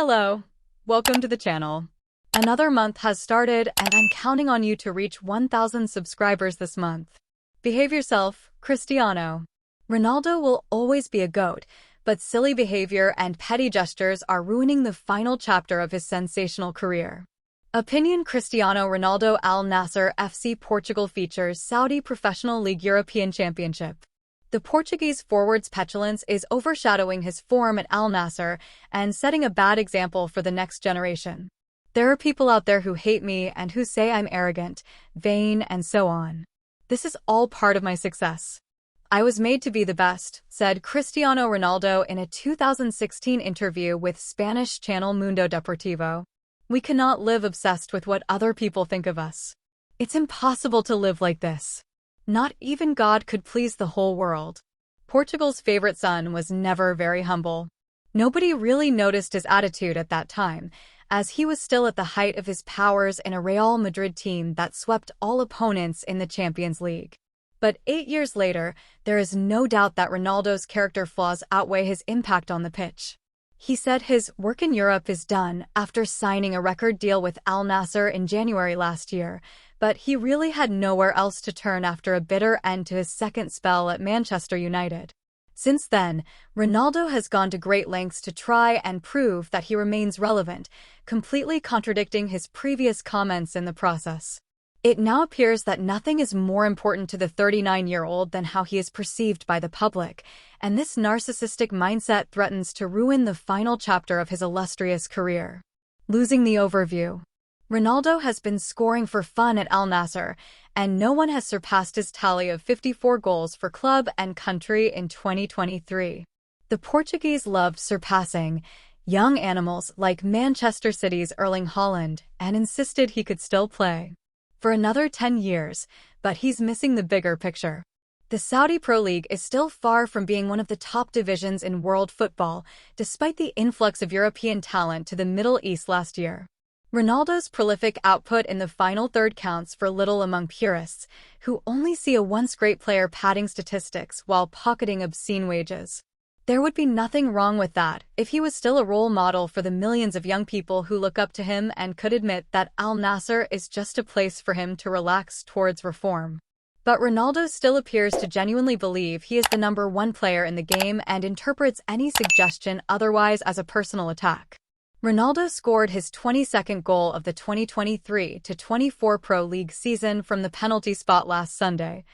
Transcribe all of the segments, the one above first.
Hello, welcome to the channel. Another month has started and I'm counting on you to reach 1,000 subscribers this month. Behave yourself, Cristiano. Ronaldo will always be a GOAT, but silly behavior and petty gestures are ruining the final chapter of his sensational career. Opinion: Cristiano Ronaldo Al Nassr FC Portugal features Saudi Professional League European Championship. The Portuguese forward's petulance is overshadowing his form at Al Nassr and setting a bad example for the next generation. There are people out there who hate me and who say I'm arrogant, vain, and so on. This is all part of my success. I was made to be the best, said Cristiano Ronaldo in a 2016 interview with Spanish channel Mundo Deportivo. We cannot live obsessed with what other people think of us. It's impossible to live like this. Not even God could please the whole world. Portugal's favorite son was never very humble. Nobody really noticed his attitude at that time, as he was still at the height of his powers in a Real Madrid team that swept all opponents in the Champions League. But 8 years later, there is no doubt that Ronaldo's character flaws outweigh his impact on the pitch. He said his work in Europe is done after signing a record deal with Al Nassr in January last year, but he really had nowhere else to turn after a bitter end to his second spell at Manchester United. Since then, Ronaldo has gone to great lengths to try and prove that he remains relevant, completely contradicting his previous comments in the process. It now appears that nothing is more important to the 39-year-old than how he is perceived by the public, and this narcissistic mindset threatens to ruin the final chapter of his illustrious career. Losing the overview. Ronaldo has been scoring for fun at Al Nassr, and no one has surpassed his tally of 54 goals for club and country in 2023. The Portuguese loved surpassing young animals like Manchester City's Erling Haaland and insisted he could still play for another 10 years, but he's missing the bigger picture. The Saudi Pro League is still far from being one of the top divisions in world football, despite the influx of European talent to the Middle East last year. Ronaldo's prolific output in the final third counts for little among purists, who only see a once-great player padding statistics while pocketing obscene wages. There would be nothing wrong with that if he was still a role model for the millions of young people who look up to him and could admit that Al Nassr is just a place for him to relax towards reform. But Ronaldo still appears to genuinely believe he is the number one player in the game and interprets any suggestion otherwise as a personal attack. Ronaldo scored his 22nd goal of the 2023-24 Pro League season from the penalty spot last Sunday,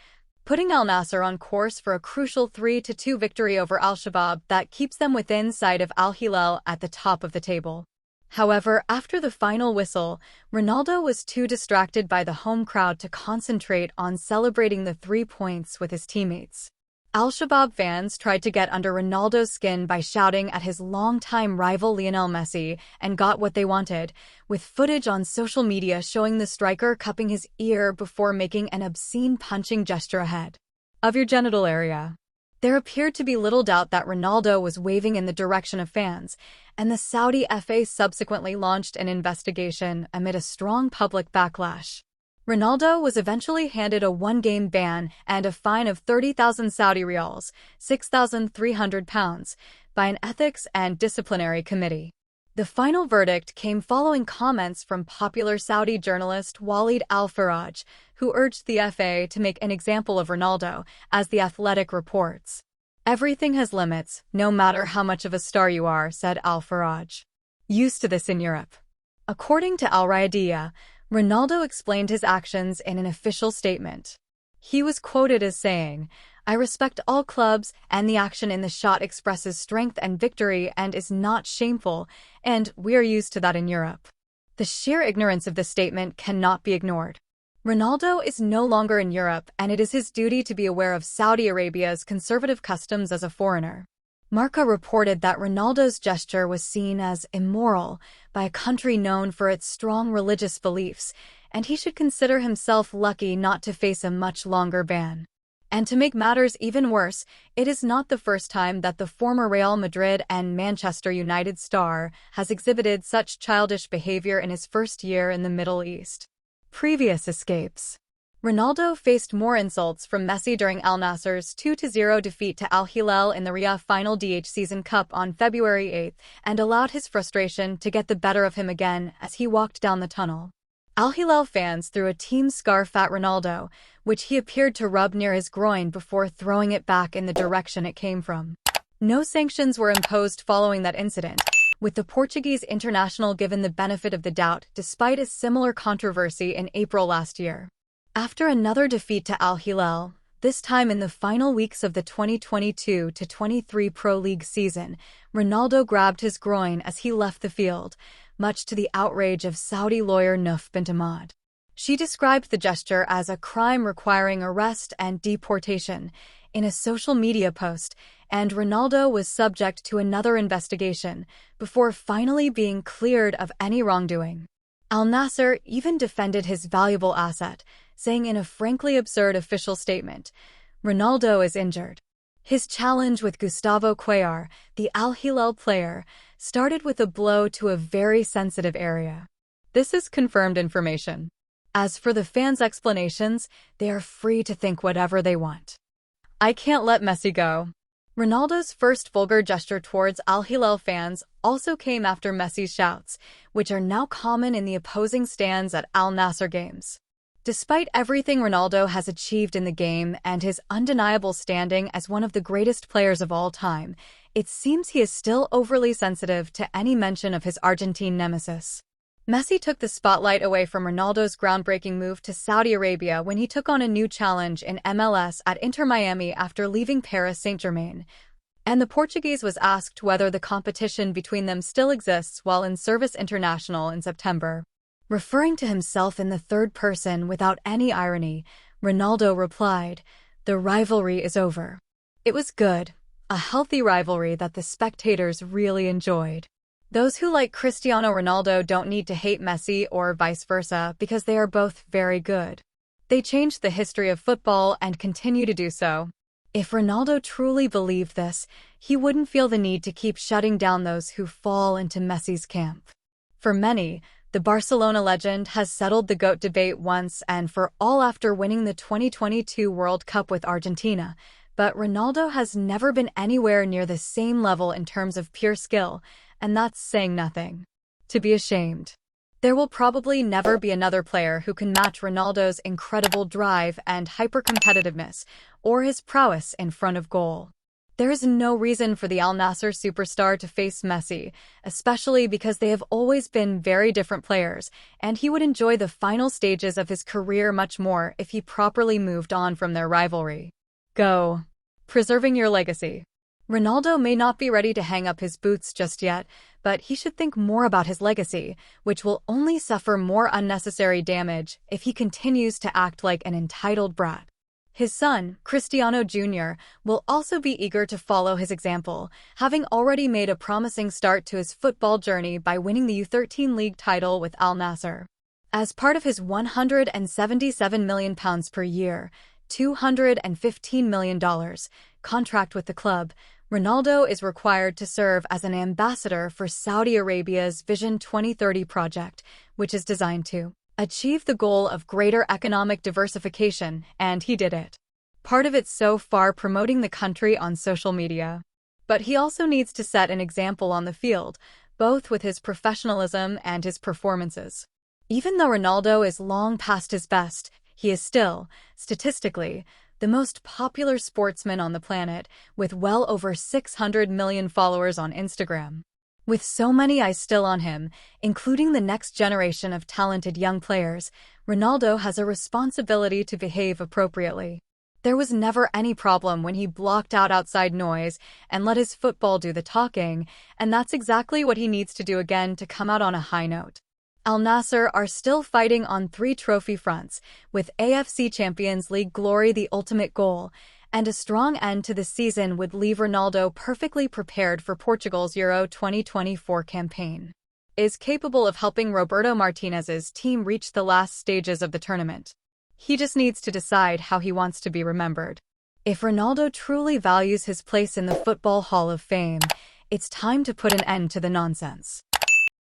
putting Al Nassr on course for a crucial 3-2 victory over Al-Shabaab that keeps them within sight of Al Hilal at the top of the table. However, after the final whistle, Ronaldo was too distracted by the home crowd to concentrate on celebrating the 3 points with his teammates. Al-Shabaab fans tried to get under Ronaldo's skin by shouting at his longtime rival Lionel Messi and got what they wanted, with footage on social media showing the striker cupping his ear before making an obscene punching gesture ahead of your genital area. There appeared to be little doubt that Ronaldo was waving in the direction of fans, and the Saudi FA subsequently launched an investigation amid a strong public backlash. Ronaldo was eventually handed a one-game ban and a fine of 30,000 Saudi riyals, £6,300, by an ethics and disciplinary committee. The final verdict came following comments from popular Saudi journalist Walid Al-Faraj, who urged the FA to make an example of Ronaldo, as The Athletic reports. Everything has limits, no matter how much of a star you are, said Al-Faraj. Used to this in Europe. According to Al Riyadiyya, Ronaldo explained his actions in an official statement. He was quoted as saying, "I respect all clubs, and the action in the shot expresses strength and victory and is not shameful, and we are used to that in Europe." The sheer ignorance of this statement cannot be ignored. Ronaldo is no longer in Europe, and it is his duty to be aware of Saudi Arabia's conservative customs as a foreigner. Marca reported that Ronaldo's gesture was seen as immoral by a country known for its strong religious beliefs, and he should consider himself lucky not to face a much longer ban. And to make matters even worse, it is not the first time that the former Real Madrid and Manchester United star has exhibited such childish behavior in his first year in the Middle East. Previous escapes. Ronaldo faced more insults from Messi during Al Nassr's 2-0 defeat to Al Hilal in the Riyadh final DH Season Cup on February 8th and allowed his frustration to get the better of him again as he walked down the tunnel. Al Hilal fans threw a team scarf at Ronaldo, which he appeared to rub near his groin before throwing it back in the direction it came from. No sanctions were imposed following that incident, with the Portuguese international given the benefit of the doubt despite a similar controversy in April last year. After another defeat to Al Hilal, this time in the final weeks of the 2022-23 Pro League season, Ronaldo grabbed his groin as he left the field, much to the outrage of Saudi lawyer Nuf bint Ahmad. She described the gesture as a crime requiring arrest and deportation in a social media post, and Ronaldo was subject to another investigation before finally being cleared of any wrongdoing. Al Nassr even defended his valuable asset, saying in a frankly absurd official statement, "Ronaldo is injured." His challenge with Gustavo Cuellar, the Al Hilal player, started with a blow to a very sensitive area. This is confirmed information. As for the fans' explanations, they are free to think whatever they want. I can't let Messi go. Ronaldo's first vulgar gesture towards Al Hilal fans also came after Messi's shouts, which are now common in the opposing stands at Al Nassr games. Despite everything Ronaldo has achieved in the game and his undeniable standing as one of the greatest players of all time, it seems he is still overly sensitive to any mention of his Argentine nemesis. Messi took the spotlight away from Ronaldo's groundbreaking move to Saudi Arabia when he took on a new challenge in MLS at Inter Miami after leaving Paris Saint-Germain, and the Portuguese was asked whether the competition between them still exists while in Service International in September. Referring to himself in the third person without any irony, Ronaldo replied, "The rivalry is over." It was good, a healthy rivalry that the spectators really enjoyed. Those who like Cristiano Ronaldo don't need to hate Messi or vice versa because they are both very good. They changed the history of football and continue to do so. If Ronaldo truly believed this, he wouldn't feel the need to keep shutting down those who fall into Messi's camp. For many, the Barcelona legend has settled the GOAT debate once and for all after winning the 2022 World Cup with Argentina, but Ronaldo has never been anywhere near the same level in terms of pure skill, and that's saying nothing. To be ashamed. There will probably never be another player who can match Ronaldo's incredible drive and hyper-competitiveness, or his prowess in front of goal. There is no reason for the Al Nassr superstar to face Messi, especially because they have always been very different players, and he would enjoy the final stages of his career much more if he properly moved on from their rivalry. Go. Preserving your legacy. Ronaldo may not be ready to hang up his boots just yet, but he should think more about his legacy, which will only suffer more unnecessary damage if he continues to act like an entitled brat. His son, Cristiano Jr., will also be eager to follow his example, having already made a promising start to his football journey by winning the U13 league title with Al Nassr. As part of his £177 million per year, $215 million contract with the club, Ronaldo is required to serve as an ambassador for Saudi Arabia's Vision 2030 project, which is designed to achieve the goal of greater economic diversification, and he did it. Part of it so far promoting the country on social media. But he also needs to set an example on the field, both with his professionalism and his performances. Even though Ronaldo is long past his best, he is still, statistically, the most popular sportsman on the planet, with well over 600 million followers on Instagram. With so many eyes still on him, including the next generation of talented young players, Ronaldo has a responsibility to behave appropriately. There was never any problem when he blocked out outside noise and let his football do the talking, and that's exactly what he needs to do again to come out on a high note. Al Nassr are still fighting on 3 trophy fronts, with AFC Champions League glory the ultimate goal, and a strong end to the season would leave Ronaldo perfectly prepared for Portugal's Euro 2024 campaign. Is capable of helping Roberto Martinez's team reach the last stages of the tournament. He just needs to decide how he wants to be remembered. If Ronaldo truly values his place in the Football Hall of Fame, it's time to put an end to the nonsense.